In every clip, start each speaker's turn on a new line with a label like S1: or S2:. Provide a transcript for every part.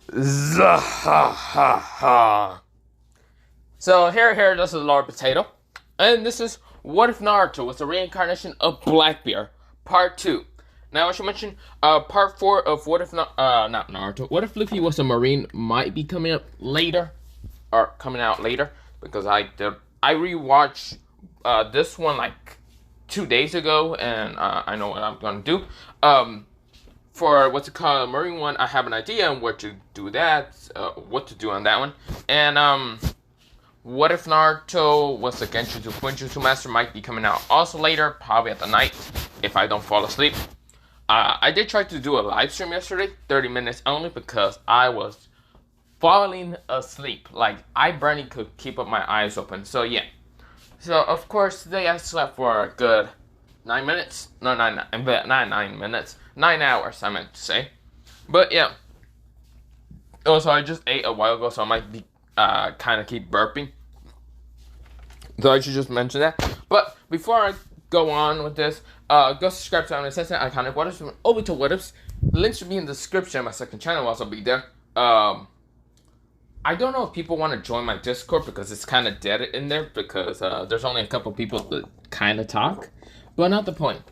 S1: Zahahaha. So here, this is Lord Potato, and this is What If Naruto was a reincarnation of Blackbeard, Part 2. Now, I should mention, Part 4 of What If not Naruto. What if Luffy was a Marine might be coming up later, or coming out later, because I rewatched this one like 2 days ago, and I know what I'm gonna do. For what's it called, Marine one, I have an idea on where to do that, what to do on that one, and what if Naruto was the Genshin Fujitsu Master might be coming out also later, probably at the night, if I don't fall asleep. I did try to do a live stream yesterday, 30 minutes only, because I was falling asleep. Like, I barely could keep up my eyes open, so yeah. So, of course, today I slept for a good 9 minutes. No, not 9 minutes. 9 hours, I meant to say. But, yeah. Also, I just ate a while ago, so I might be kind of keep burping. So I should just mention that. But before I go on with this, go subscribe to my second iconic what ifs over to what ifs. Links should be in the description. My second channel will also be there. I don't know if people want to join my Discord because it's kind of dead in there because there's only a couple people that kind of talk, but not the point.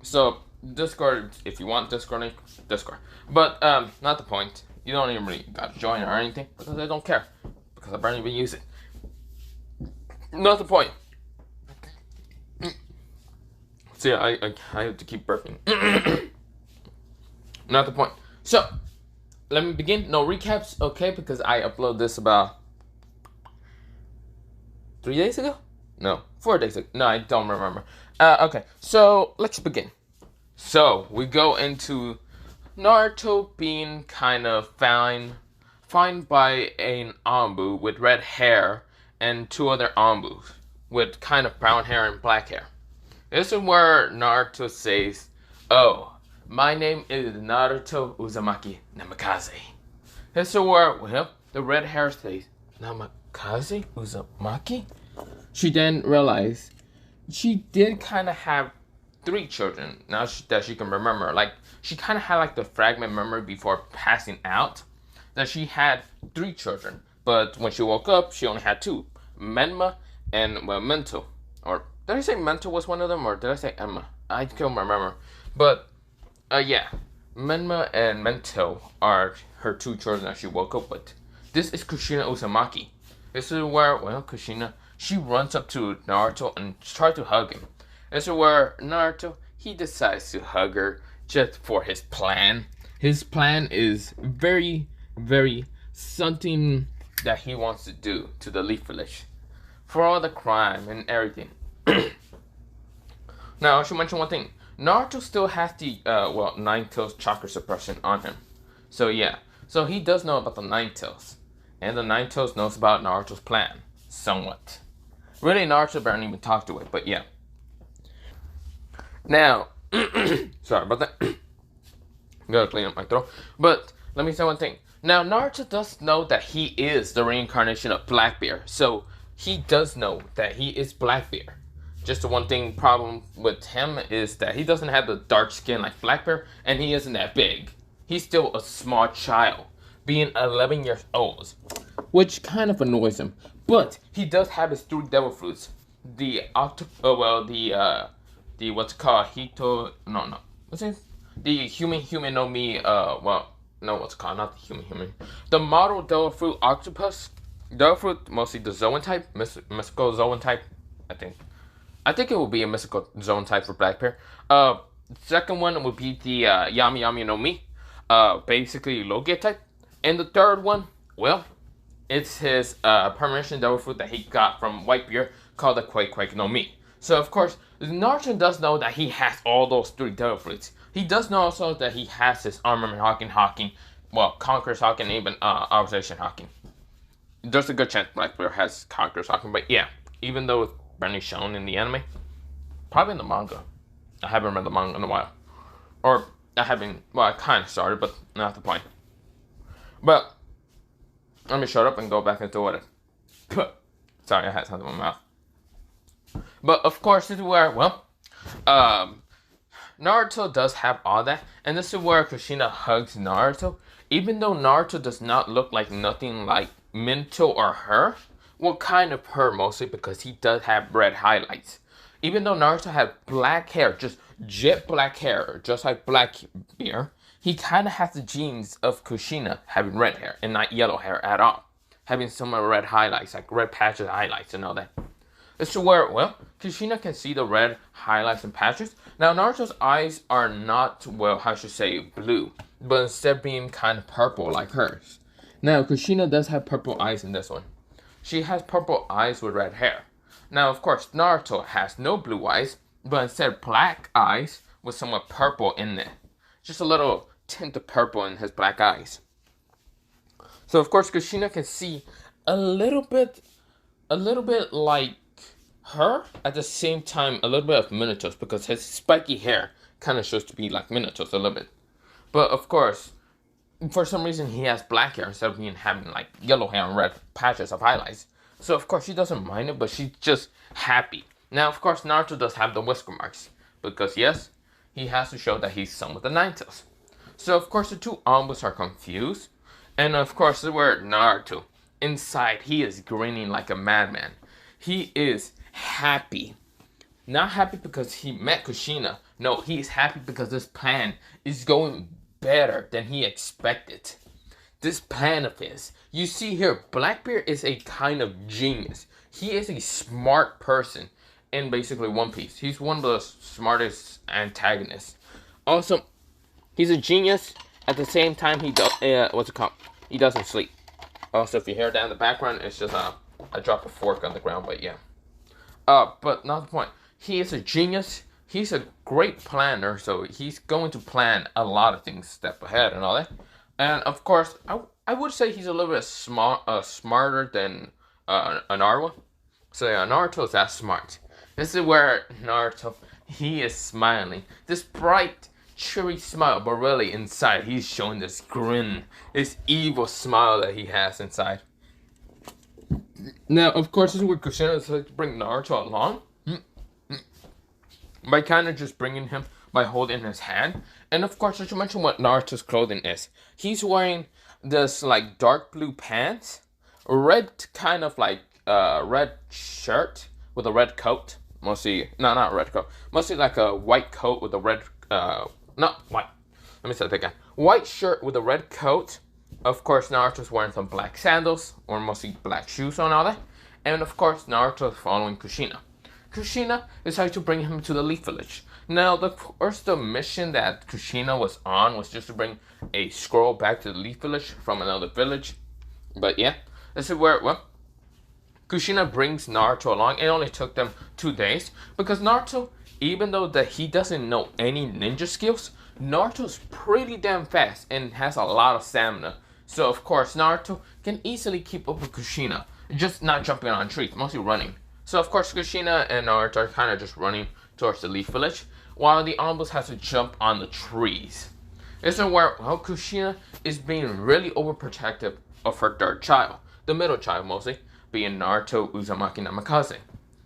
S1: So Discord, if you want Discord link, Discord. But not the point. You don't even really got to join or anything because I don't care because I barely even use it. Not the point. See, I have to keep burping. Not the point. So, let me begin. No recaps, okay? Because I uploaded this about 3 days ago? No, 4 days ago. No, I don't remember. Okay, so let's begin. So, we go into Naruto being kind of found by an Anbu with red hair and two other Anbus with kind of brown hair and black hair. This is where Naruto says, "Oh, my name is Naruto Uzumaki Namikaze." This is where, well, the red hair says, "Namikaze Uzumaki?" She then realized she did kind of have 3 children now that she can remember. Like, she kind of had like the fragment memory before passing out that she had 3 children. But when she woke up, she only had 2. Menma and, well, Mento. Or did I say Mento was one of them, or did I say Emma? I can't remember. But, yeah. Menma and Mento are her 2 children that she woke up with. This is Kushina Uzumaki. This is where, well, Kushina, she runs up to Naruto and tries to hug him. This is where Naruto, he decides to hug her just for his plan. His plan is very, very something that he wants to do to the Leaf Village. For all the crime and everything. Now, I should mention one thing. Naruto still has the, 9 Tails chakra suppression on him. So, yeah. So, he does know about the 9 Tails. And the 9 Tails knows about Naruto's plan. Somewhat. Really, Naruto barely even talked to it, but yeah. Now, sorry about that. Gotta clean up my throat. But, let me say one thing. Now, Naruto does know that he is the reincarnation of Blackbeard. So, he does know that he is Blackbeard. Just the one thing problem with him is that he doesn't have the dark skin like Blackbeard, and he isn't that big. He's still a small child, being 11 years old, which kind of annoys him. But he does have his 3 devil fruits. The what's it called? What's it? The human no mi, what's it called? Not the human. The model devil fruit octopus. Devil fruit, mostly the Zoan type, mystical Zoan type, I think it will be a mystical Zoan type for Blackbeard. Second one would be the Yami Yami no Mi, basically Logia type. And the third one, well, it's his permission devil fruit that he got from Whitebeard called the Quake no Mi. So, of course, Naruto does know that he has all those 3 devil fruits. He does know also that he has his armament Hawking, well, Conqueror's Hawking, and even Observation Hawking. There's a good chance Blackbeard has Conqueror's Hawking, but yeah, even though it's barely shown in the anime, probably in the manga. I haven't read the manga in a while. Or, I kind of started, but not the point. But, let me shut up and go back into what it. Sorry, I had something in my mouth. But, of course, this is where, well, Naruto does have all that, and this is where Kushina hugs Naruto, Even though Naruto does not look like nothing like Minato or her, well, kind of her mostly because he does have red highlights. Even though Naruto had black hair, just jet black hair, just like Blackbeard, he kind of has the genes of Kushina having red hair and not yellow hair at all. Having some red highlights, like red patches of highlights and all that. It's to where, well, Kushina can see the red highlights and patches. Now, Naruto's eyes are not, well, how should I say, blue, but instead being kind of purple like hers. Now, Kushina does have purple eyes in this one. She has purple eyes with red hair. Now, of course, Naruto has no blue eyes, but instead black eyes with somewhat purple in there. Just a little tint of purple in his black eyes. So, of course, Kushina can see a little bit like her, at the same time, a little bit of Minato's, because his spiky hair kind of shows to be like Minato's a little bit. But, of course, for some reason, he has black hair instead of having like yellow hair and red patches of highlights. So, of course, she doesn't mind it, but she's just happy. Now, of course, Naruto does have the whisker marks, because, yes, he has to show that he's son with the Nine Tails. So, of course, the two Ambos are confused. And, of course, this is where Naruto, inside, he is grinning like a madman. He is happy. Not happy because he met Kushina. No, he is happy because this plan is going better than he expected. This plan of his. You see here, Blackbeard is a kind of genius. He is a smart person in basically One Piece. He's one of the smartest antagonists. Also, he's a genius. At the same time, he doesn't sleep. Also, if you hear that in the background, it's just I dropped a fork on the ground, but yeah. But not the point. He is a genius. He's a great planner, so he's going to plan a lot of things step ahead and all that. And of course, I would say he's a little bit smarter than Naruto. So yeah, Naruto is that smart. This is where Naruto, he is smiling. This bright, cheery smile, but really inside, he's showing this grin, this evil smile that he has inside. Now, of course, this is where Kushina is like to bring Naruto along. By kind of just bringing him by holding his hand. And of course, I should mention what Naruto's clothing is. He's wearing this like dark blue pants, red kind of like red shirt with a red coat. Mostly, no, not a red coat. Mostly like a white coat with a red, not white. Let me say that again. White shirt with a red coat. Of course, Naruto's wearing some black sandals, or mostly black shoes and all that. And of course, Naruto is following Kushina. Kushina decided to bring him to the Leaf Village. Now, the mission that Kushina was on was just to bring a scroll back to the Leaf Village from another village. But yeah, this is where, well, Kushina brings Naruto along. It only took them 2 days, because Naruto, even though that he doesn't know any ninja skills, Naruto's pretty damn fast and has a lot of stamina. So, of course, Naruto can easily keep up with Kushina, just not jumping on trees, mostly running. So, of course, Kushina and Naruto are kind of just running towards the Leaf Village, while the Ambos has to jump on the trees. This is where, well, Kushina is being really overprotective of her third child, the middle child mostly, being Naruto Uzumaki Namikaze.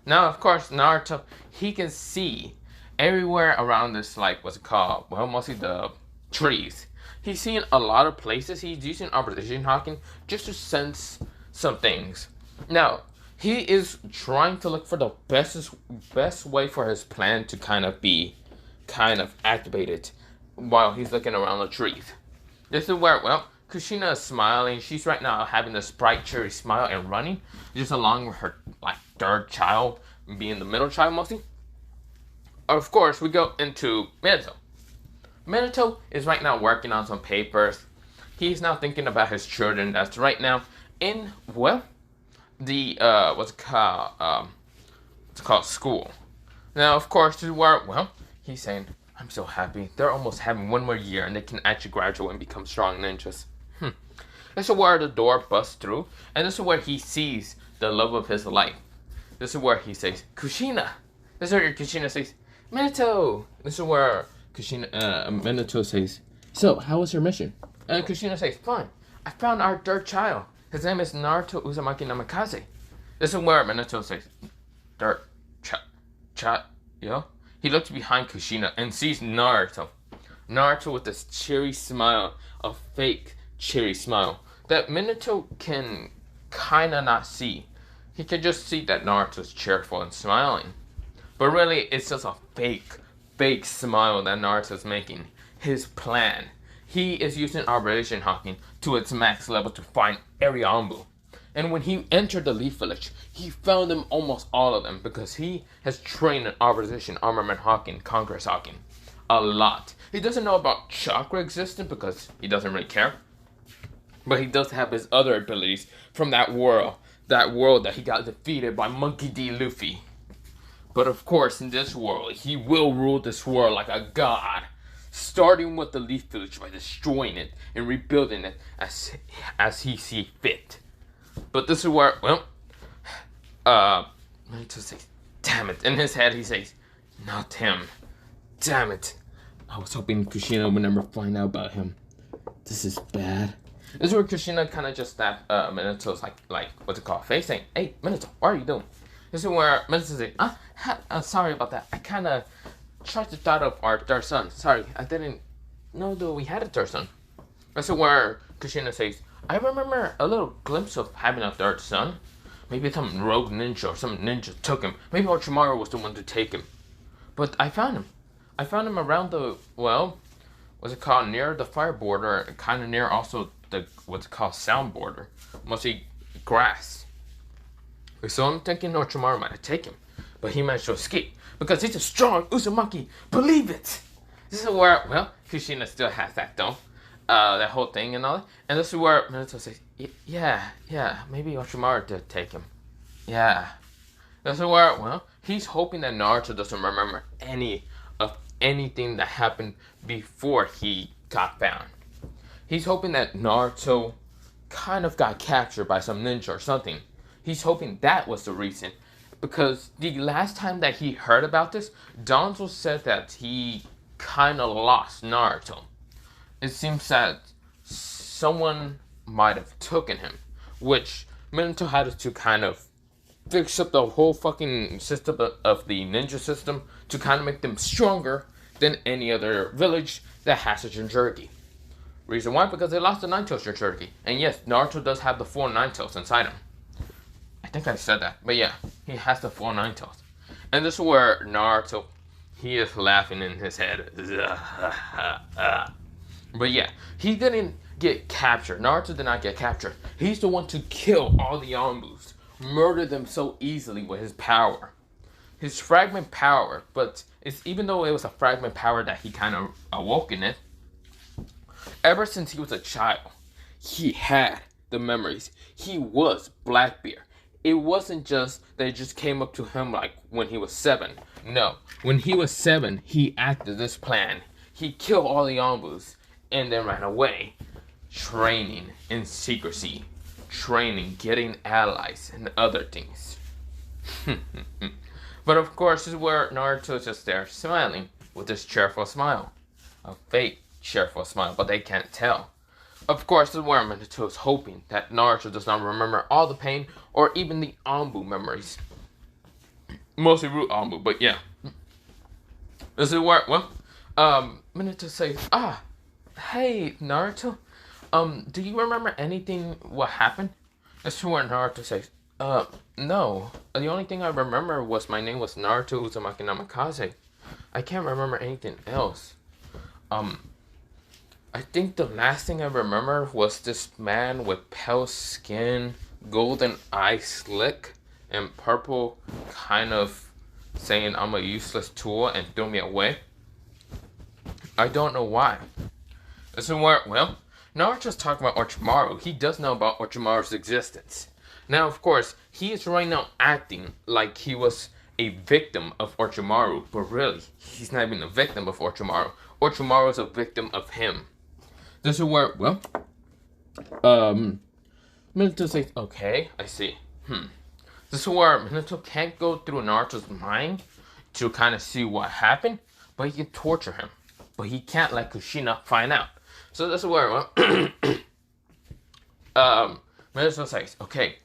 S1: Now, of course, Naruto, he can see everywhere around this, like, what's it called? Well, mostly the trees. He's seeing a lot of places. He's using Opposition Hawking just to sense some things. Now, he is trying to look for the best way for his plan to kind of activated while he's looking around the trees. This is where, well, Kushina is smiling. She's right now having this bright, cheery smile and running, just along with her, like, third child, being the middle child mostly. Of course, we go into Minato. Minato is right now working on some papers. He's now thinking about his children. That's right now in, well, the what's it called school. Now, of course, this is where, well, he's saying, I'm so happy. They're almost having 1 more year and they can actually graduate and become strong ninjas. This is where the door busts through, and this is where he sees the love of his life. This is where he says, Kushina. This is where Kushina says, Minato. This is where Minato says, so, how was your mission? And Kushina says, fine. I found our third child. His name is Naruto Uzumaki Namikaze. This is where Minato says, third child, yo? He looks behind Kushina and sees Naruto. Naruto with this cheery smile of fake cheery smile that Minato can kinda not see. He can just see that Naruto's cheerful and smiling. But really, it's just a fake smile that Naruto's making. His plan. He is using Operation Hawking to its max level to find every Anbu. And when he entered the Leaf Village, he found them almost all of them because he has trained in Opposition Armament Hawking, Congress Hawking, a lot. He doesn't know about chakra existence because he doesn't really care. But he does have his other abilities from that world that he got defeated by Monkey D. Luffy. But of course, in this world, he will rule this world like a god, starting with the Leaf Village by destroying it and rebuilding it as he sees fit. But this is where, Naruto says, damn it. In his head, he says, not him. Damn it. I was hoping Kushina would never find out about him. This is bad. This is where Kushina kind of just snapped Minato's, like, what's it called, face, saying, hey, Minato, what are you doing? This is where Minato says, sorry about that. I kind of tried to thought of our third son. Sorry, I didn't know that we had a third son. This is where Kushina says, I remember a little glimpse of having a third son. Maybe some rogue ninja or some ninja took him. Maybe Orochimaru was the one to take him. But I found him. I found him around the, what's it called, near the fire border, kind of near also the, what's it called, sound border. Mostly grass. So I'm thinking Orochimaru might have taken him. But he managed to escape. Because he's a strong Uzumaki. Believe it! This is where, Kushina still has that though. That whole thing and all that. And this is where Minato says, yeah, maybe Orochimaru did take him. Yeah. This is where, he's hoping that Naruto doesn't remember anything that happened before he got found. He's hoping that Naruto kind of got captured by some ninja or something. He's hoping that was the reason. Because the last time that he heard about this, Danzo said that he kind of lost Naruto. It seems that someone might have taken him, which Minato had to kind of fix up the whole fucking system of the ninja system to kind of make them stronger than any other village that has a Jinchuriki. Reason why? Because they lost the Nine-Tails Jinchuriki. And yes, Naruto does have the 4 Nine-Tails inside him. I think I said that, but yeah, he has the 4 Nine-Tails. And this is where Naruto, he is laughing in his head. But yeah, he didn't get captured. Naruto did not get captured. He's the one to kill all the Anbus, murder them so easily with his power. His fragment power, but even though it was a fragment power that he kind of awoke in it, ever since he was a child, he had the memories. He was Blackbeard. It wasn't just that it just came up to him like when he was 7. No, when he was 7, he acted this plan. He killed all the Anbus and then ran away, training in secrecy, getting allies and other things. But of course, this is where Naruto is just there smiling with this cheerful smile, a fake cheerful smile, but they can't tell. Of course, this is where Minato is hoping that Naruto does not remember all the pain or even the Anbu memories. Mostly root Anbu, but yeah. This is where, Minato says, hey, Naruto, do you remember anything what happened? This is where Naruto says, no. The only thing I remember was my name was Naruto Uzumaki Namikaze. I can't remember anything else. I think the last thing I remember was this man with pale skin, golden eye slick, and purple kind of saying I'm a useless tool and threw me away. I don't know why. This is where, Naruto's talking about Orochimaru. He does know about Orochimaru's existence. Now, of course, he is right now acting like he was a victim of Orochimaru, but really, he's not even a victim of Orochimaru. Orochimaru is a victim of him. This is where, Minato says, okay, I see. This is where Minato can't go through Naruto's mind to kind of see what happened, but he can torture him. But he can't let Kushina find out. So this is where, Minato says, okay,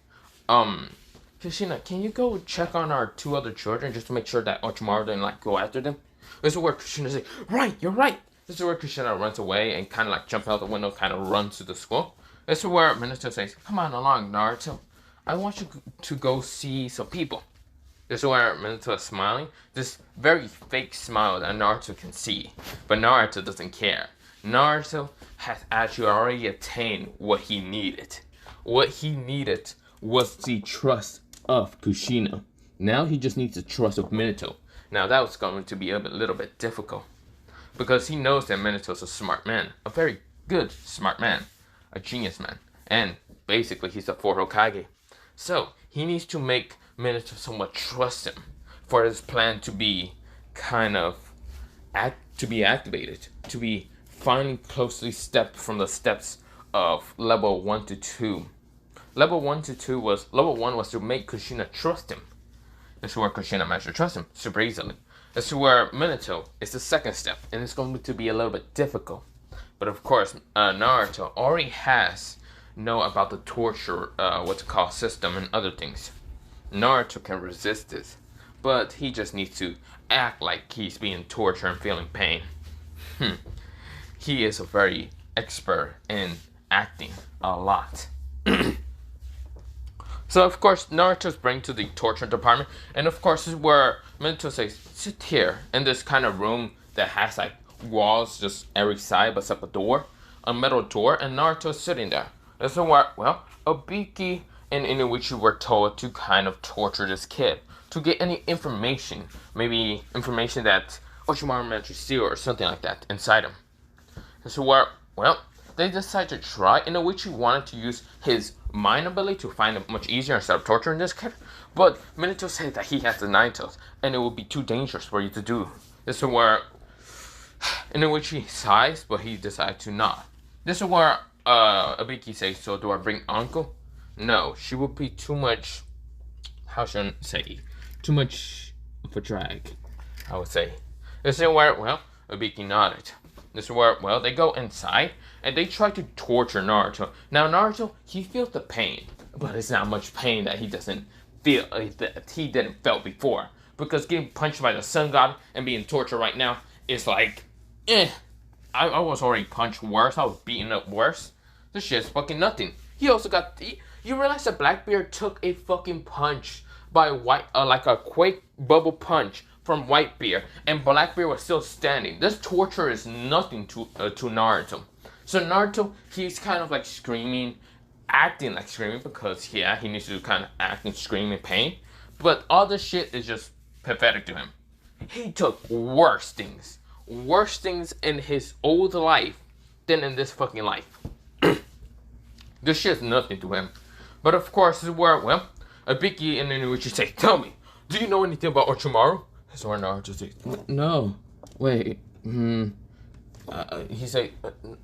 S1: Kushina, can you go check on our 2 other children just to make sure that Orochimaru didn't, go after them? This is where Kushina says, right, you're right. This is where Kushina runs away and kind of like jumps out the window, kind of runs to the school. This is where Minato says, "Come on along, Naruto. I want you to go see some people." This is where Minato is smiling. This very fake smile that Naruto can see. But Naruto doesn't care. Naruto has actually already attained what he needed. What he needed was the trust of Kushina. Now he just needs the trust of Minato. Now that was going to be a little bit difficult. Because he knows that Minato's a smart man. A very good smart man. A genius man. And basically he's a 4th Hokage. So he needs to make Minato somewhat trust him for his plan to be kind of activated, to be finally closely stepped from the steps of level 1 to 2. Level 1 was to make Kushina trust him. This is where Kushina managed to trust him super easily. This is where Minato is the second step, and it's going to be a little bit difficult. But of course, Naruto already know about the torture, system and other things. Naruto can resist this, but he just needs to act like he's being tortured and feeling pain. He is a very expert in acting a lot. So of course Naruto's bring to the torture department, and of course this is where Minato says, "Sit here in this kind of room that has like walls just every side but except a metal door, and Naruto's sitting there. This is where, Obiki and Inuichi were told to kind of torture this kid to get any information, maybe information that Orochimaru meant to steal or something like that inside him. This is where, they decided to try. Inuichi wanted to use his mind ability to find it much easier instead of torturing this kid, but Minato said that he has the 9 tails and it would be too dangerous for you to do. This is where Inuichi sighs, but he decided to not. This is where Obiki says, "So do I bring Uncle?" No, she would be too much, how should I say, too much of a drag, I would say. This is where, Obiki nodded. This is where, they go inside and they try to torture Naruto. Now Naruto, he feels the pain, but it's not much pain that he doesn't feel, that he didn't felt before. Because getting punched by the Sun God and being tortured right now is like, I was already punched worse, I was beaten up worse. This shit's fucking nothing. He also got, you realize that Blackbeard took a fucking punch by like a quake bubble punch from Whitebeard, and Blackbeard was still standing. This torture is nothing to Naruto. So Naruto, he's kind of like screaming, acting like screaming, because he needs to kind of act and scream in pain. But all this shit is just pathetic to him. He took worse things in his old life than in this fucking life. This shit's nothing to him. But of course, this is where, Obiki and Inuichi say, "Tell me, do you know anything about Orochimaru?" This is where Naruto says, "No, wait, he say,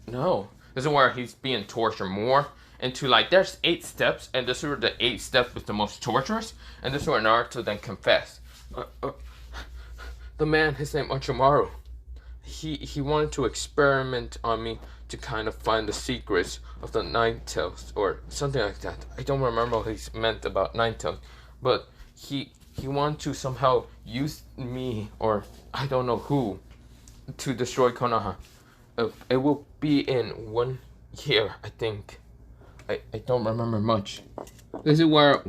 S1: "No." This is where he's being tortured more into like, there's 8 steps, and this is where the 8th step is the most torturous, and this is where Naruto then confessed. The man, his name Orochimaru, he wanted to experiment on me to kind of find the secrets of the 9 tails or something like that. I don't remember what he meant about 9 tails, but he wanted to somehow use me, or I don't know who, to destroy Konoha. It will be in 1 year, I think. I don't remember much. This is where,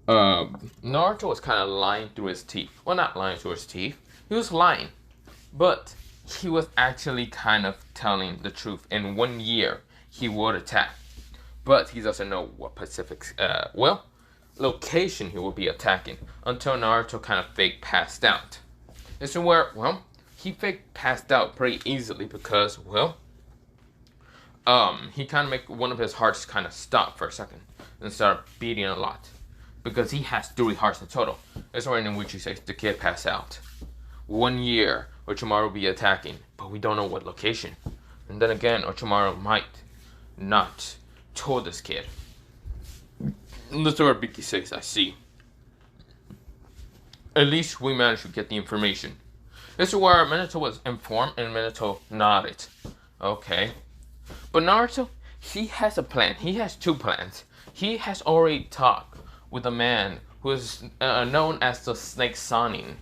S1: Naruto was kind of lying through his teeth. Well, not lying through his teeth. He was lying. But he was actually kind of telling the truth. In 1 year, he would attack. But he doesn't know what location he will be attacking, until Naruto kind of fake passed out. This is where, he fake passed out pretty easily because, he kind of make one of his hearts kind of stop for a second and start beating a lot. Because he has 3 hearts in total. That's where in which he says the kid passed out. 1 year, Orochimaru will be attacking, but we don't know what location. And then again, Orochimaru might not told this kid. That's what Obiki says, I see. At least we managed to get the information. This is where Minato was informed, and Minato nodded. Okay. But Naruto, he has a plan. He has 2 plans. He has already talked with a man who is known as the Snake Sanin.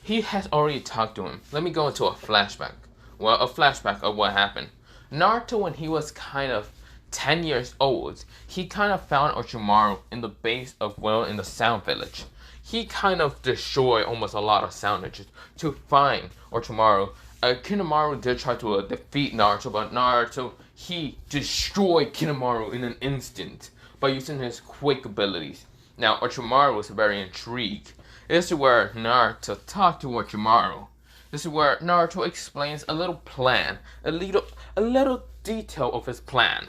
S1: He has already talked to him. Let me go into a flashback. Well, a flashback of what happened. Naruto, when he was kind of 10 years old, he kind of found Orochimaru in the base of, well, in the Sound Village. He kind of destroyed almost a lot of Sound Villages to find Orochimaru. Kinemaro did try to defeat Naruto, but Naruto, he destroyed Kinemaro in an instant by using his quick abilities. Now, Orochimaru was very intrigued. This is where Naruto talked to Orochimaru. This is where Naruto explains a little plan, a little detail of his plan.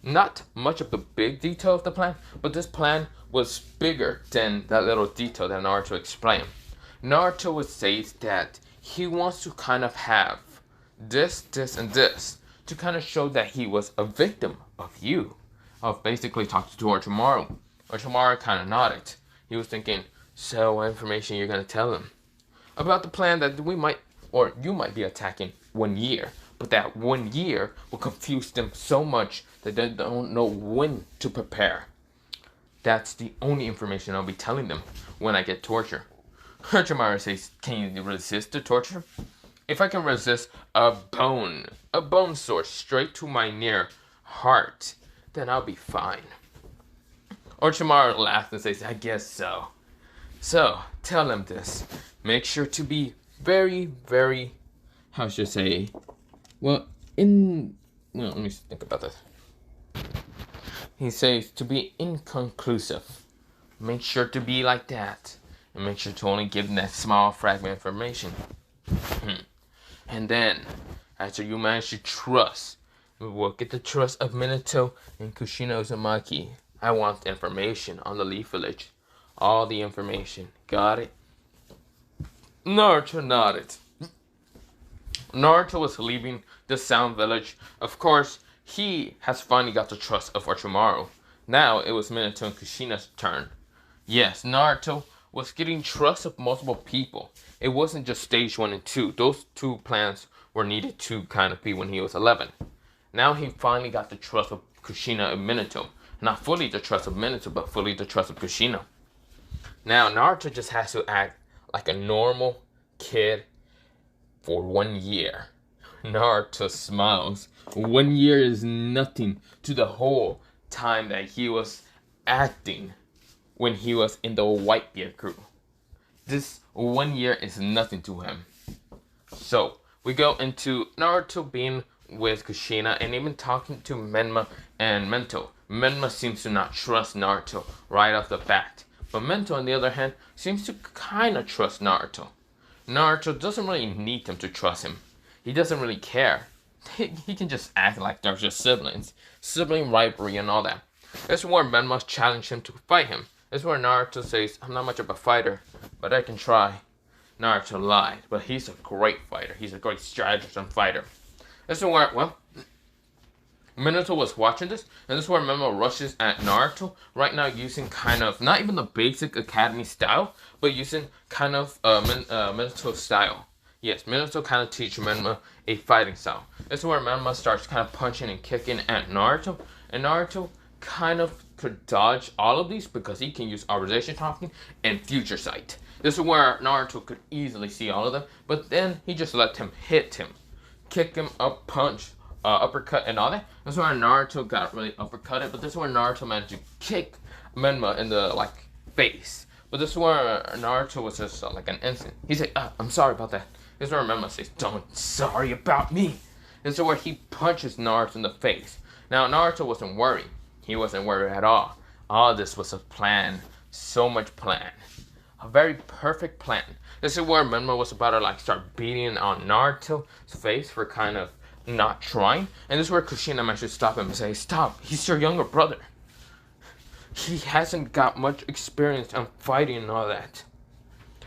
S1: Not much of the big detail of the plan, but this plan was bigger than that little detail that Naruto explained. Naruto would say that he wants to kind of have this, and this to kind of show that he was a victim of you, of basically talking to Orochimaru. Orochimaru kind of nodded. He was thinking, so what information you're going to tell him? About the plan that we might, or you might be attacking 1 year, but that 1 year will confuse them so much that they don't know when to prepare. That's the only information I'll be telling them when I get torture. Orochimaru says, can you resist the torture? If I can resist a bone sword straight to my near heart, then I'll be fine. Orochimaru laughs and says, I guess so. So, tell him this. Make sure to be very, very, how should I say, well, let me think about this. He says to be inconclusive. Make sure to be like that. And make sure to only give them that small fragment of information. And then, after you manage to trust, we will get the trust of Minato and Kushina Uzumaki. I want information on the Leaf Village. All the information. Got it? Naruto nodded. Naruto was leaving the Sound Village. Of course, he has finally got the trust of Orochimaru. Now it was Minato and Kushina's turn. Yes, Naruto was getting trust of multiple people. It wasn't just stage 1 and 2. Those 2 plans were needed to kind of be when he was 11. Now he finally got the trust of Kushina and Minato. Not fully the trust of Minato, but fully the trust of Kushina. Now Naruto just has to act like a normal kid for 1 year. Naruto smiles. 1 year is nothing to the whole time that he was acting when he was in the Whitebeard crew. This 1 year is nothing to him. So, we go into Naruto being with Kushina and even talking to Menma and Mento. Menma seems to not trust Naruto right off the bat. But Mento, on the other hand, seems to kind of trust Naruto. Naruto doesn't really need him to trust him. He doesn't really care. He can just act like they're just siblings. Sibling rivalry and all that. This is where Menma challenged him to fight him. This is where Naruto says, I'm not much of a fighter, but I can try. Naruto lied, but he's a great fighter. He's a great strategist and fighter. This is where, well, Minato was watching this, and this is where Menma rushes at Naruto, right now using kind of, not even the basic academy style, but using kind of Minato style. Yes, Minato kind of teaches Menma a fighting style. This is where Menma starts kind of punching and kicking at Naruto, and Naruto kind of could dodge all of these because he can use Authorization Talking and Future Sight. This is where Naruto could easily see all of them, but then he just let him hit him, kick him up, punch, uppercut, and all that. This is where Naruto got really uppercutted, but this is where Naruto managed to kick Menma in the face. But this is where Naruto was just like an instant. He said, I'm sorry about that. This is where Menma says, don't sorry about me. This is where he punches Naruto in the face. Now Naruto wasn't worried. He wasn't worried at all. All this was a plan. So much plan. A very perfect plan. This is where Menma was about to start beating on Naruto's face for kind of not trying. And this is where Kushina managed to stop him and say, stop, he's your younger brother. He hasn't got much experience on fighting and all that.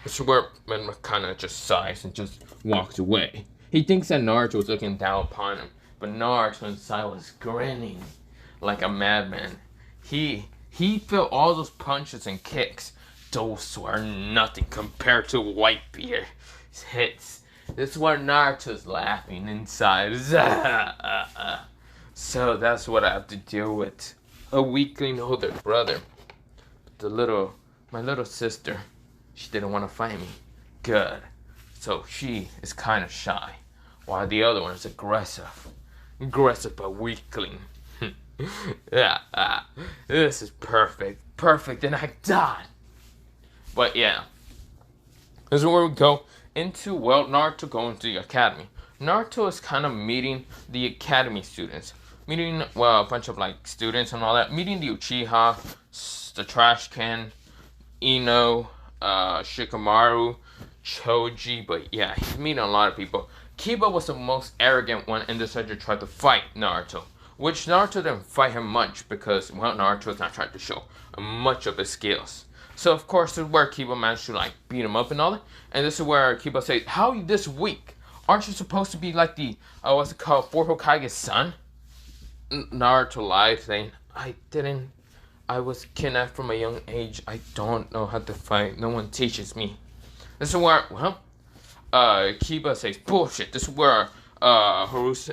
S1: This is where Menma kind of just sighs and just walks away. He thinks that Naruto was looking down upon him, but Naruto inside was grinning like a madman. He felt all those punches and kicks. Those were nothing compared to Whitebeard's hits. This is where Naruto's laughing inside. So that's what I have to deal with. A weakling older brother. My little sister, she didn't want to fight me. Good. So she is kind of shy. while the other one is aggressive. Aggressive but weakling. Yeah, this is perfect. Perfect, and I died. But yeah, this is where we go into, well, Naruto going to the academy. Naruto is kind of meeting the academy students. Meeting, well, a bunch of, like, students and all that. Meeting the Uchiha, the trash can, Ino, Shikamaru, Choji, but yeah, he's meeting a lot of people. Kiba was the most arrogant one and decided to try to fight Naruto, which Naruto didn't fight him much because, well, Naruto was not trying to show much of his skills. So, of course, this is where Kiba managed to, like, beat him up and all that. And this is where Kiba says, how are you this weak? Aren't you supposed to be like the, what's it called, 4th Hokage's son? Naruto lied, saying, I was kidnapped from a young age. I don't know how to fight. No one teaches me. This is where, well, Kiba says, bullshit. This is where, Haruka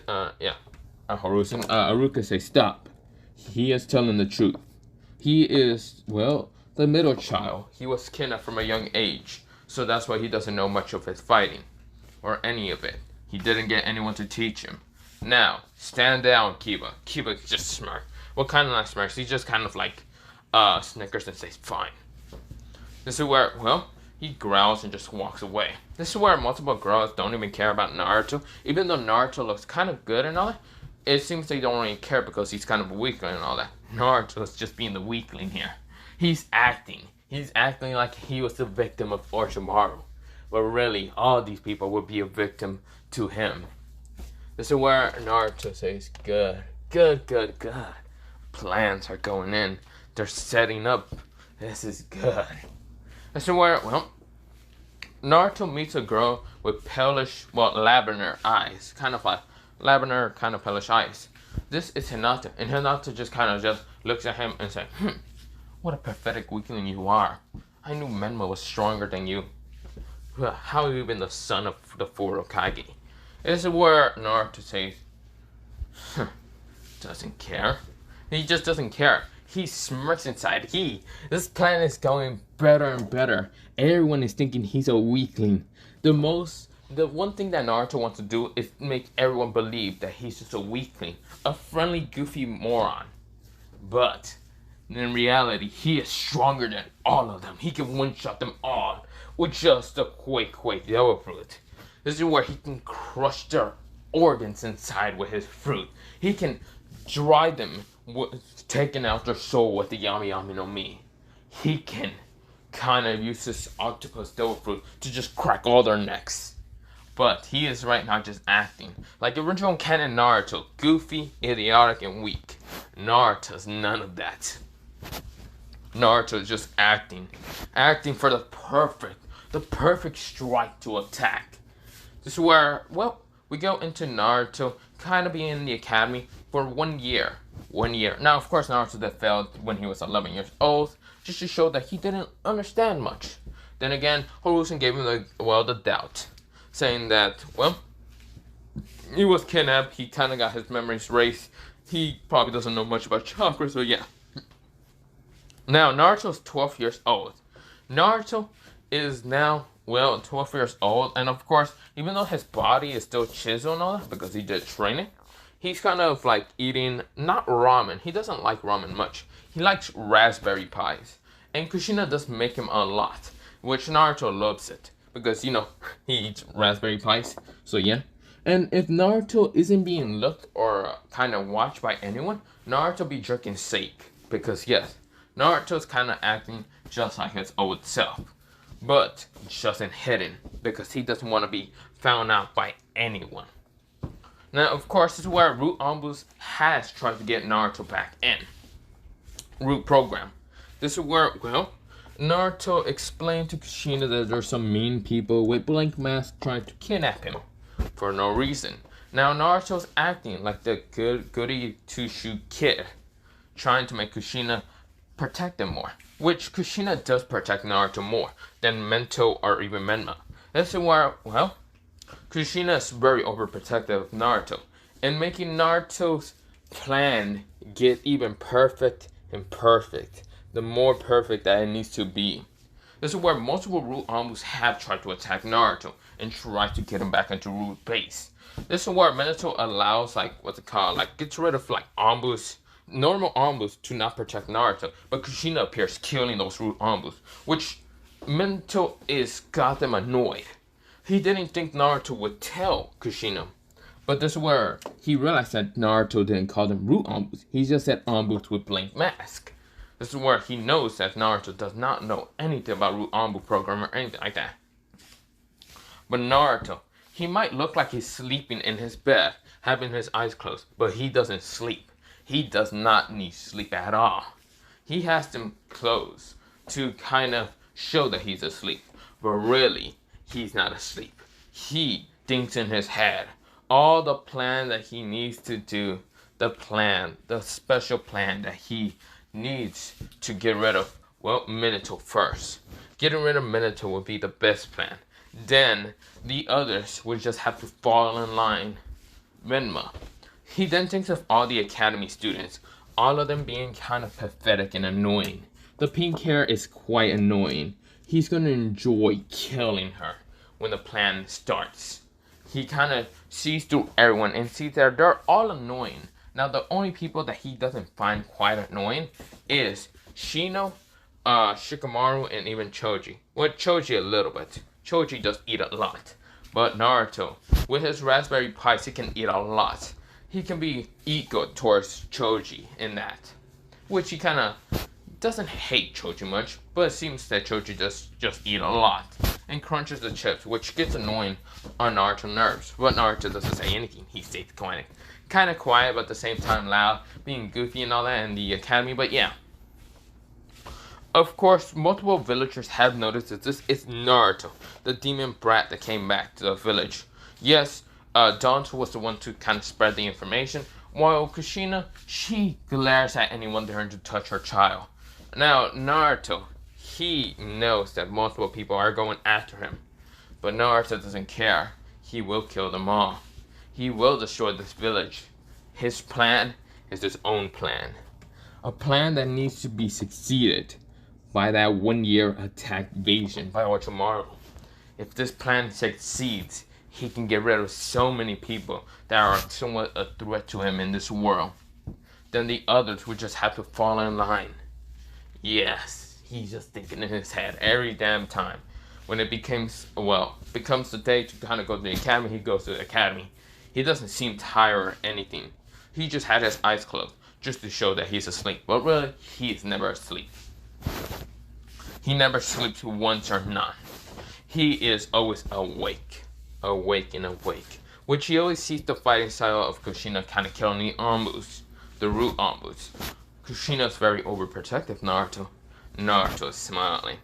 S1: says, stop. He is telling the truth. He is, well, the middle child. He was kidnapped from a young age. So that's why he doesn't know much of his fighting. Or any of it. He didn't get anyone to teach him. Now, stand down, Kiba. Kiba just smirks. What kind of like smirks? He just kind of like snickers and says, fine. This is where, well, he growls and just walks away. This is where multiple girls don't even care about Naruto. Even though Naruto looks kind of good and all that, it seems they don't really care because he's kind of a weakling and all that. Naruto's just being the weakling here. He's acting. He's acting like he was the victim of Orochimaru. But really, all these people would be a victim to him. This is where Naruto says, good. Plans are going in. They're setting up. This is good. This is where, well, Naruto meets a girl with palish, well, lavender eyes. Kind of like lavender, kind of palish eyes. This is Hinata. And Hinata just kind of just looks at him and says, what a pathetic weakling you are. I knew Menma was stronger than you. How have you been the son of the 4th Hokage? This is where Naruto says, doesn't care. He just doesn't care. He smirks inside. This plan is going better and better. Everyone is thinking he's a weakling. The one thing that Naruto wants to do is make everyone believe that he's just a weakling. A friendly, goofy moron. But, in reality, he is stronger than all of them. He can one-shot them all with just a quick devil fruit. This is where he can crush their organs inside with his fruit. He can dry them, taking out their soul with the Yami Yami no Mi. He can kind of use this octopus devil fruit to just crack all their necks. But he is right now just acting. Like the original canon Naruto, goofy, idiotic, and weak. Naruto's none of that. Naruto is just acting. Acting for the perfect strike to attack. This is where, well, we go into Naruto kind of being in the academy for 1 year. 1 year. Now, of course, Naruto that failed when he was 11 years old, just to show that he didn't understand much. Then again, Hiruzen gave him the doubt, saying that, well, he was kidnapped, he kind of got his memories erased, he probably doesn't know much about chakra, so yeah. Now, Naruto's 12 years old. Naruto is now, well, 12 years old, and of course, even though his body is still chiseled and all that, because he did training, he's kind of like eating, not ramen, he doesn't like ramen much, he likes raspberry pies, and Kushina does make him a lot, which Naruto loves it, because, you know, he eats raspberry pies, so yeah. And if Naruto isn't being looked or kind of watched by anyone, Naruto be jerking sake, because yes, Naruto's kind of acting just like his old self. But just in hidden, because he doesn't want to be found out by anyone. Now, of course, this is where Root Ombuds has tried to get Naruto back in. Root Program. This is where, well, Naruto explained to Kushina that there's some mean people with blank masks trying to kidnap him for no reason. Now, Naruto's acting like the goody two-shoe kid, trying to make Kushina protect him more. Which Kushina does protect Naruto more than Mento or even Menma. This is where, well, Kushina is very overprotective of Naruto. And making Naruto's plan get even perfect and perfect. The more perfect that it needs to be. This is where multiple Root Ombuds have tried to attack Naruto. and tries to get him back into root base. This is where Minato allows, like, what's it called, like, gets rid of, like, Anbu's, normal Anbu's to not protect Naruto, but Kushina appears killing those root Anbu's, which Minato is goddamn annoyed. He didn't think Naruto would tell Kushina, but this is where he realized that Naruto didn't call them root Anbu's, he just said Anbu's with blank mask. This is where he knows that Naruto does not know anything about root Anbu program or anything like that. But Naruto, he might look like he's sleeping in his bed, having his eyes closed, but he doesn't sleep. He does not need sleep at all. He has them closed to kind of show that he's asleep, but really, he's not asleep. He thinks in his head all the plan that he needs to do, the special plan that he needs to get rid of, well, Minato first. Getting rid of Minato would be the best plan. Then the others would just have to fall in line. Menma. He then thinks of all the academy students, all of them being kind of pathetic and annoying. The pink hair is quite annoying. He's gonna enjoy killing her when the plan starts. He kind of sees through everyone and sees that they're all annoying. Now, the only people that he doesn't find quite annoying is Shino, Shikamaru, and even Choji. Well, Choji a little bit. Choji does eat a lot. But Naruto, with his raspberry pies, he can eat a lot. He can be ego towards Choji in that. Which he kind of doesn't hate Choji much, but it seems that Choji just eat a lot. And crunches the chips, which gets annoying on Naruto's nerves. But Naruto doesn't say anything. He stays kind of quiet, but at the same time loud, being goofy and all that in the academy. But yeah, of course, multiple villagers have noticed that this is Naruto, the demon brat that came back to the village. Yes, Danto was the one to kind of spread the information, while Kushina, she glares at anyone daring to touch her child. Now, Naruto, he knows that multiple people are going after him, but Naruto doesn't care. He will kill them all. He will destroy this village. His plan is his own plan. A plan that needs to be succeeded by that 1 year attack invasion by Orochimaru. If this plan succeeds, he can get rid of so many people that are somewhat a threat to him in this world. Then the others would just have to fall in line. Yes, he's just thinking in his head every damn time. When it becomes the day to kind of go to the academy, he goes to the academy. He doesn't seem tired or anything. He just had his eyes closed, just to show that he's asleep. But really, he is never asleep. He never sleeps once or none. He is always awake. Awake and awake. Which he always sees the fighting style of Kushina kind of killing the Anbus, the root Anbus. Kushina's very overprotective, Naruto. Naruto is smiling.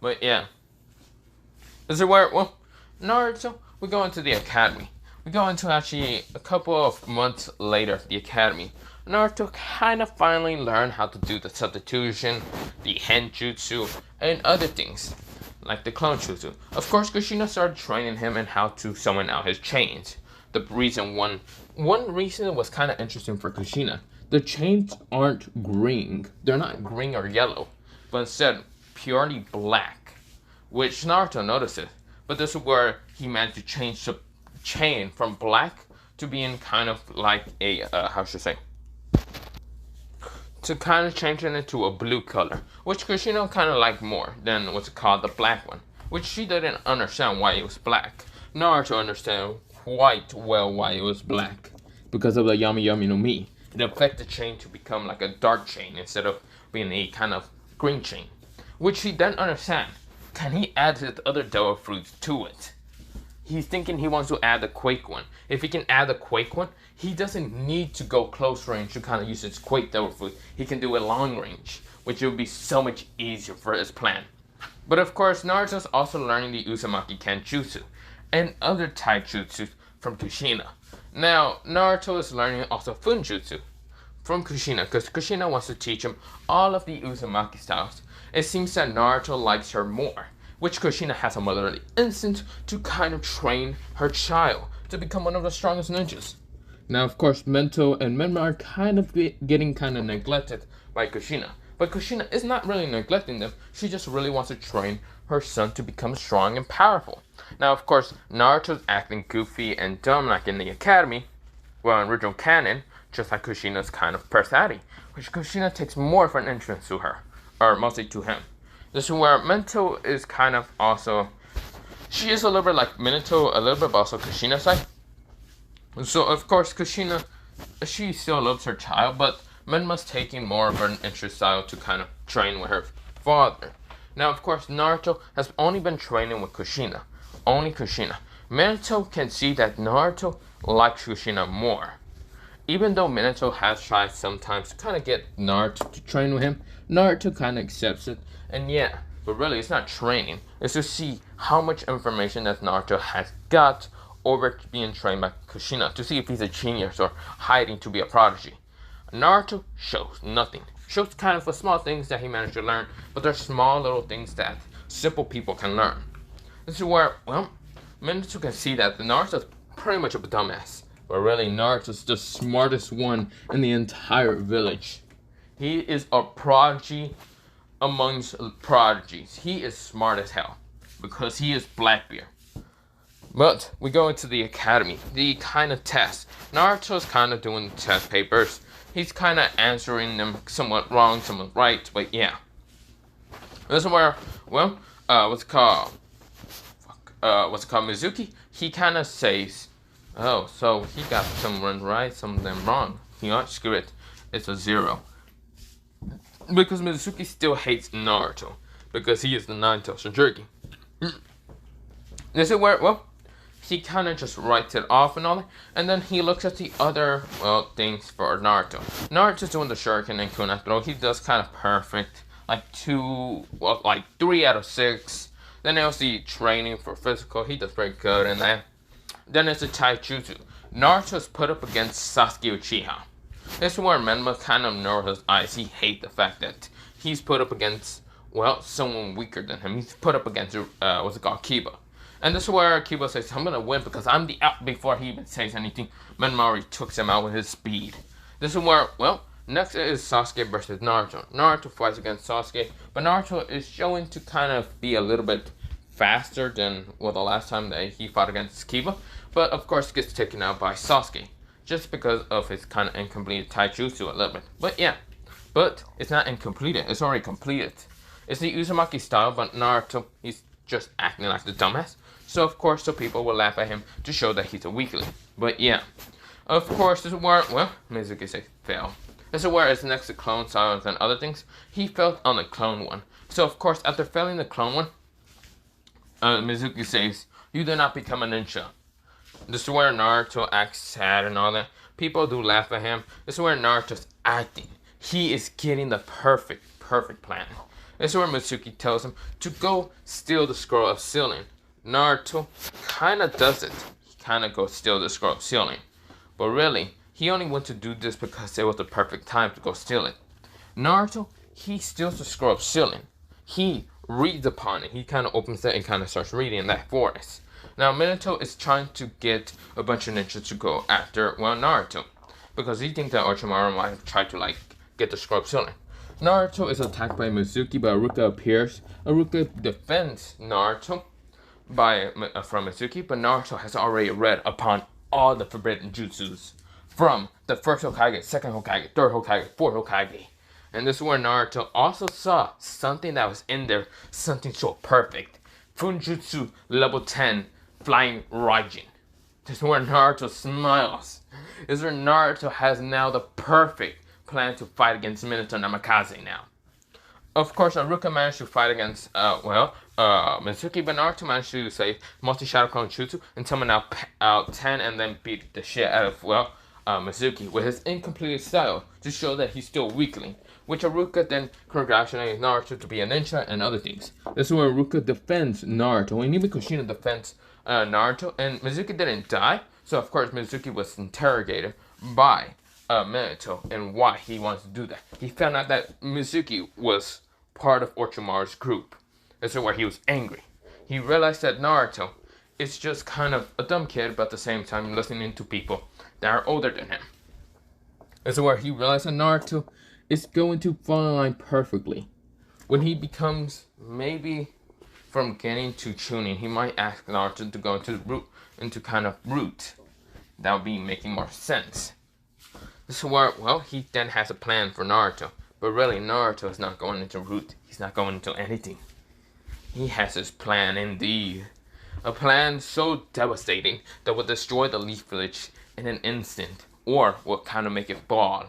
S1: But yeah. This is where, well, Naruto, we go into the academy. We go into actually a couple of months later, the academy. Naruto kind of finally learned how to do the substitution, the henjutsu, and other things, like the clone jutsu. Of course, Kushina started training him in how to summon out his chains. The reason one reason was kind of interesting for Kushina. The chains aren't green. They're not green or yellow, but instead purely black, which Naruto notices. But this is where he managed to change the chain from black to being kind of like a, how should I say? To kind of change it into a blue color, which Kushina kind of liked more than what's called the black one, which she didn't understand why it was black. Naruto understood quite well why it was black, because of the Yami Yami no Mi. It affected the chain to become like a dark chain instead of being a kind of green chain, which he didn't understand. Can he add his other devil fruits to it? He's thinking he wants to add the Quake one. If he can add the Quake one, he doesn't need to go close range to kind of use his Quake devil fruit. He can do it long range, which would be so much easier for his plan. But of course, Naruto's also learning the Uzumaki Kenjutsu and other taijutsu from Kushina. Now, Naruto is learning also Funjutsu from Kushina, because Kushina wants to teach him all of the Uzumaki styles. It seems that Naruto likes her more, which Kushina has a motherly instinct to kind of train her child to become one of the strongest ninjas. Now, of course, Mento and Menma are kind of getting kind of neglected by Kushina. But Kushina is not really neglecting them. She just really wants to train her son to become strong and powerful. Now, of course, Naruto's acting goofy and dumb like in the academy, well, in original canon, just like Kushina's kind of personality, which Kushina takes more of an interest to her, or mostly to him. This is where Minato is kind of also, she is a little bit like Minato, a little bit, but also Kushina's side. So, of course, Kushina, she still loves her child, but Menma's taking more of an interest style to kind of train with her father. Now, of course, Naruto has only been training with Kushina. Only Kushina. Minato can see that Naruto likes Kushina more. Even though Minato has tried sometimes to kind of get Naruto to train with him, Naruto kind of accepts it. And yeah, but really it's not training. It's to see how much information that Naruto has got over being trained by Kushina, to see if he's a genius or hiding to be a prodigy. Naruto shows nothing. Shows kind of the small things that he managed to learn, but they're small little things that simple people can learn. This is where, well, Minato can see that the Naruto's pretty much a dumbass. But really, Naruto's the smartest one in the entire village. He is a prodigy amongst prodigies. He is smart as hell, because he is Blackbeard. But we go into the academy, the kind of test. Naruto's kind of doing the test papers. He's kind of answering them somewhat wrong, somewhat right, but yeah. This is where, well, Mizuki, he kind of says, oh, so he got some run right, some of them wrong. You know what, screw it, it's a 0. Because Mizuki still hates Naruto, because he is the Naruto Jinchuriki. This is where, well, he kind of just writes it off and all that, and then he looks at the other, well, things for Naruto. Naruto's doing the shuriken and kunai throw. He does kind of perfect, like 3 out of 6. Then there's the training for physical. He does very good in that. Then there's the taijutsu. Naruto's put up against Sasuke Uchiha. This is where Menma kind of narrows his eyes. He hates the fact that he's put up against, well, someone weaker than him. He's put up against, Kiba. And this is where Kiba says, I'm going to win because I'm the out. Before he even says anything, Menma already took him out with his speed. This is where, well, next is Sasuke versus Naruto. Naruto fights against Sasuke, but Naruto is showing to kind of be a little bit faster than, well, the last time that he fought against Kiba. But, of course, gets taken out by Sasuke, just because of his kind of incomplete taijutsu a little bit. But, yeah. But, it's not incompleted. It's already completed. It's the Uzumaki style, but Naruto, he's just acting like the dumbass. So, of course, so people will laugh at him to show that he's a weakling. But, yeah. Of course, this is where, well, Mizuki says fail. This is where it's next to clone styles and other things. He failed on the clone one. So, of course, after failing the clone one, Mizuki says, you do not become a ninja. This is where Naruto acts sad and all that. People do laugh at him. This is where Naruto's acting. He is getting the perfect plan. This is where Mizuki tells him to go steal the scroll of sealing. Naruto kind of does it. He kind of goes steal the scroll of sealing. But really, he only went to do this because it was the perfect time to go steal it. Naruto, he steals the scroll of sealing. He reads upon it. He kind of opens it and kind of starts reading in that forest. Now, Minato is trying to get a bunch of ninjas to go after, well, Naruto. Because he thinks that Orochimaru might have tried to, get the scroll of sealing. Naruto is attacked by Mizuki, but Iruka appears. Iruka defends Naruto from Mizuki, but Naruto has already read upon all the forbidden jutsus from the first Hokage, second Hokage, third Hokage, fourth Hokage. And this is where Naruto also saw something that was in there, something so perfect. Funjutsu level 10, Flying Raijin. This is where Naruto smiles. This is where Naruto has now the perfect plan to fight against Minato Namikaze now. Of course, Iruka managed to fight against, Mizuki, but Naruto managed to save Multi-Shadow Clone Jutsu and summon out 10 and then beat the shit out of, Mizuki with his incomplete style to show that he's still weakling. Which Iruka then congratulates Naruto to be a ninja and other things. This is where Iruka defends Naruto, and even Kushina defends Naruto, and Mizuki didn't die, so of course Mizuki was interrogated by Minato and why he wants to do that. He found out that Mizuki was part of Orochimaru's group. This is where he was angry. He realized that Naruto is just kind of a dumb kid, but at the same time listening to people that are older than him. This is where he realized that Naruto is going to fall in line perfectly. When he becomes maybe from getting to Chunin, he might ask Naruto to go into kind of route. That would be making more sense. This is where, well, he then has a plan for Naruto. But really, Naruto is not going into route. He's not going into anything. He has his plan indeed. A plan so devastating that will destroy the Leaf Village in an instant. Or will kind of make it fall.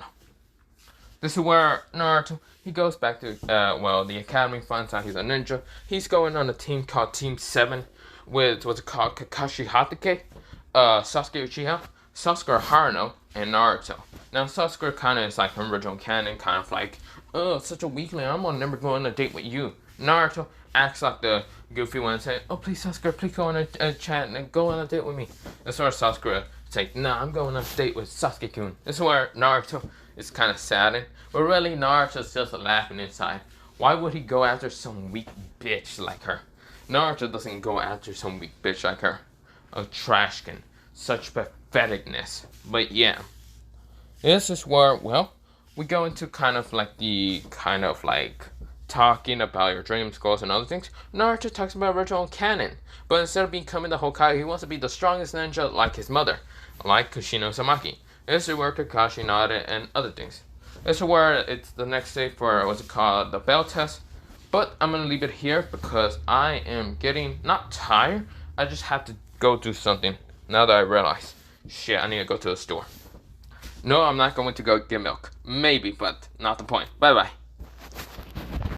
S1: This is where Naruto, he goes back to, the academy, finds out he's a ninja. He's going on a team called Team 7 with, what's it called, Kakashi Hatake, Sasuke Uchiha, Sasuke Haruno, and Naruto. Now, Sasuke kind of is like an original canon, kind of like, oh, such a weakling, I'm gonna never go on a date with you. Naruto acts like the goofy one and say, oh, please, Sasuke, please go on a chat and go on a date with me. That's where Sasuke say, nah, I'm going on a date with Sasuke-kun. This is where Naruto is kind of saddened. But really, Naruto's just laughing inside. Why would he go after some weak bitch like her? Naruto doesn't go after some weak bitch like her. A trashkin. Such patheticness. But yeah. This is where, well, we go into kind of like talking about your dreams, goals, and other things. Naruto talks about original canon. But instead of becoming the Hokage, he wants to be the strongest ninja like his mother. Like Kushino Samaki. This is where Kakashi nodded and other things. This is where it's the next day for, what's it called, the bell test. But I'm going to leave it here because I am getting, not tired, I just have to go do something. Now that I realize, shit, I need to go to the store. No, I'm not going to go get milk. Maybe, but not the point. Bye-bye.